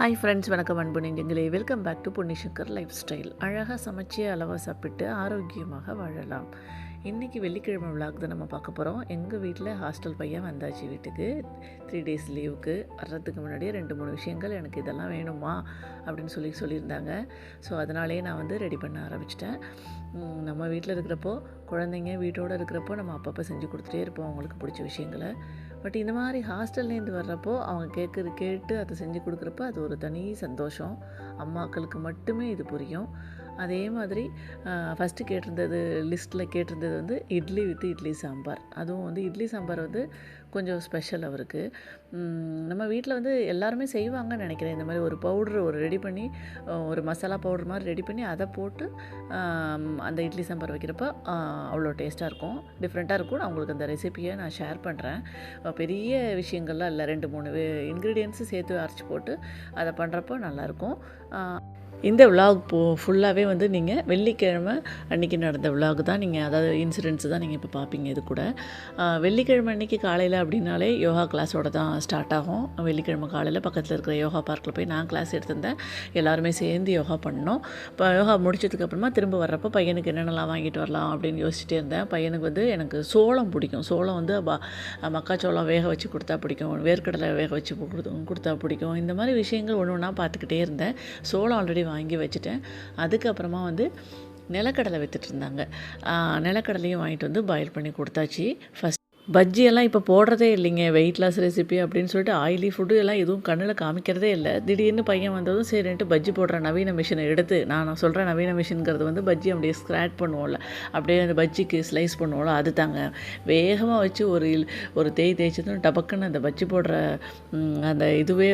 Hi friends, வணக்கம் அன்பு நெஞ்சங்களே. Welcome back to Ponnishankar life style. அழகாக சமைச்சு அளவாக சாப்பிட்டு ஆரோக்கியமாக வாழலாம். இன்றைக்கி வெள்ளிக்கிழமை விழாக்கு தான் நம்ம பார்க்க போகிறோம். எங்கள் வீட்டில் ஹாஸ்டல் பையன் வந்தாச்சு வீட்டுக்கு 3 days லீவுக்கு. வர்றதுக்கு முன்னாடியே 2-3 விஷயங்கள் எனக்கு இதெல்லாம் வேணுமா அப்படின்னு சொல்லியிருந்தாங்க. ஸோ அதனாலேயே நான் ரெடி பண்ண ஆரம்பிச்சிட்டேன். நம்ம வீட்டில் இருக்கிறப்போ, குழந்தைங்க வீட்டோடு இருக்கிறப்போ நம்ம அப்பப்போ செஞ்சு கொடுத்துட்டே இருப்போம் அவங்களுக்கு பிடிச்ச விஷயங்களை. பட் இந்த மாதிரி ஹாஸ்டல்லேருந்து வர்றப்போ அவங்க கேட்டு அதை செஞ்சு கொடுக்குறப்ப அது ஒரு தனி சந்தோஷம். அம்மாக்களுக்கு மட்டுமே இது புரியும். அதே மாதிரி ஃபஸ்ட்டு லிஸ்ட்டில் கேட்டிருந்தது இட்லி வித் இட்லி சாம்பார். அதுவும் இட்லி சாம்பார் கொஞ்சம் ஸ்பெஷல் அவருக்கு. நம்ம வீட்டில் எல்லாருமே செய்வாங்கன்னு நினைக்கிறேன். இந்த மாதிரி ஒரு பவுட்ரு ரெடி பண்ணி, ஒரு மசாலா பவுடர் மாதிரி ரெடி பண்ணி அதை போட்டு அந்த இட்லி சாம்பார் வைக்கிறப்ப அவ்வளோ டேஸ்ட்டாக இருக்கும், டிஃப்ரெண்ட்டாக இருக்கும். நான் உங்களுக்கு அந்த ரெசிப்பியை நான் ஷேர் பண்ணுறேன். பெரிய விஷயங்கள்லாம் இல்லை, 2-3 இன்க்ரீடியன்ஸு சேர்த்து அரைச்சி போட்டு அதை பண்ணுறப்போ நல்லாயிருக்கும். இந்த விலாக் ஃபுல்லாகவே நீங்கள் வெள்ளிக்கிழமை அன்றைக்கி நடந்த விலாக் தான் நீங்கள், அதாவது இன்சிடென்ட்ஸ் தான் நீங்கள் இப்போ பார்ப்பீங்க. இது கூட வெள்ளிக்கிழமை அன்றைக்கி காலையில் அப்படின்னாலே யோகா கிளாஸோடு தான் ஸ்டார்ட் ஆகும். வெள்ளிக்கிழமை காலையில் பக்கத்தில் இருக்கிற யோகா பார்க்கில் போய் நான் கிளாஸ் எடுத்திருந்தேன். எல்லாருமே சேர்ந்து யோகா பண்ணோம். இப்போ யோகா முடிச்சதுக்கப்புறமா திரும்ப வர்றப்போ பையனுக்கு என்னென்னலாம் வாங்கிட்டு வரலாம் அப்படின்னு யோசிச்சுட்டே இருந்தேன். பையனுக்கு எனக்கு சோளம் பிடிக்கும். சோளம் மக்காச்சோளம் வேக வச்சு கொடுத்தா பிடிக்கும், வேர்க்கடலை வேக வச்சு கொடுத்தா பிடிக்கும். இந்த மாதிரி விஷயங்கள் ஒன்று ஒன்றா பார்த்துக்கிட்டே இருந்தேன். சோளம் ஆல்ரெடி வாங்கி வச்சுட்டேன். அதுக்கப்புறமா நிலக்கடலை விற்றுட்ருந்தாங்க. நிலக்கடலையும் வாங்கிட்டு பாயில் பண்ணி கொடுத்தாச்சு. பஜ்ஜியெல்லாம் இப்போ போடுறதே இல்லைங்க. வெயிட் லாஸ் ரெசிபி அப்படின்னு சொல்லிட்டு ஆயிலி ஃபுட்டு எல்லாம் எதுவும் கண்ணில் காமிக்கிறதே இல்லை. திடீர்னு பையன் வந்ததும் சரின்ட்டு பஜ்ஜி போடுற நவீன மிஷினை எடுத்து, நான் சொல்கிறேன் நவீன மிஷின்கிறது பஜ்ஜி அப்படியே ஸ்க்ராட் பண்ணுவோம்ல, அப்படியே அந்த பஜ்ஜிக்கு ஸ்லைஸ் பண்ணுவோம்ல, அது தாங்க. வேகமாக வச்சு ஒரு தேய்ச்சதும் டபக்குன்னு அந்த பஜ்ஜி போடுற அந்த இதுவே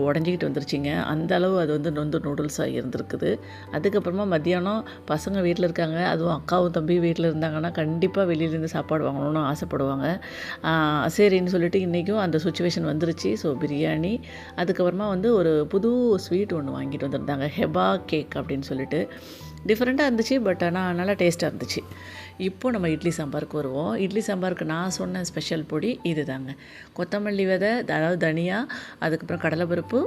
உடஞ்சிக்கிட்டு வந்துருச்சுங்க. அந்த அளவு அது நொந்து நூடுல்ஸாக இருந்திருக்குது. அதுக்கப்புறமா மத்தியானம் பசங்க வீட்டில் இருக்காங்க, அதுவும் அக்காவும் தம்பி வீட்டில் இருந்தாங்கன்னா கண்டிப்பாக வெளியிலேருந்து சாப்பாடு வாங்கணும்னு ஆசைப்படுவாங்க. சரின்னு சொல்லிட்டு இன்றைக்கும் அந்த சுச்சுவேஷன் வந்துருச்சு. ஸோ பிரியாணி, அதுக்கப்புறமா ஒரு புது ஸ்வீட் ஒன்று வாங்கிட்டு வந்திருந்தாங்க, ஹெபா கேக் அப்படின்னு சொல்லிட்டு. டிஃப்ரெண்ட்டாக இருந்துச்சு, பட் ஆனால் நல்லா டேஸ்ட்டாக இருந்துச்சு. இப்போது நம்ம இட்லி சாம்பாருக்கு வருவோம். இட்லி சாம்பாருக்கு நான் சொன்ன ஸ்பெஷல் பொடி இது தாங்க. கொத்தமல்லி விதை, அதாவது தனியா, அதுக்கப்புறம் கடலைப்பருப்பு,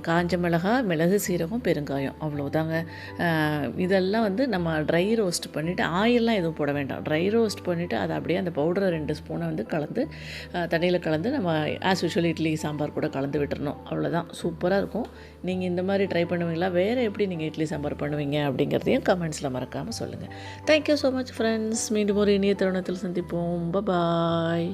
காஞ்ச மிளகாய், மிளகு, சீரகம், பெருங்காயம், அவ்வளோதாங்க. இதெல்லாம் நம்ம ட்ரை ரோஸ்ட் பண்ணிவிட்டு, ஆயிலெலாம் எதுவும் போட வேண்டாம். ட்ரை ரோஸ்ட் பண்ணிவிட்டு அதை அப்படியே அந்த பவுடரை 2 ஸ்பூனை கலந்து தண்ணியில் கலந்து நம்ம ஆஸ் யூஷுவல் இட்லி சாம்பார் கூட கலந்து விட்டுறணும். அவ்வளோதான், சூப்பராக இருக்கும். நீங்கள் இந்த மாதிரி ட்ரை பண்ணுவீங்களா? வேறு எப்படி நீங்கள் இட்லி சாம்பார் பண்ணுவீங்க அப்படிங்கிறதையும் கமெண்ட்ஸில் மறக்காமல் சொல்லுங்கள். Thank you so much friends. மீண்டும் ஒரு இனிய தருணத்தில் சந்திப்போம். பாய்.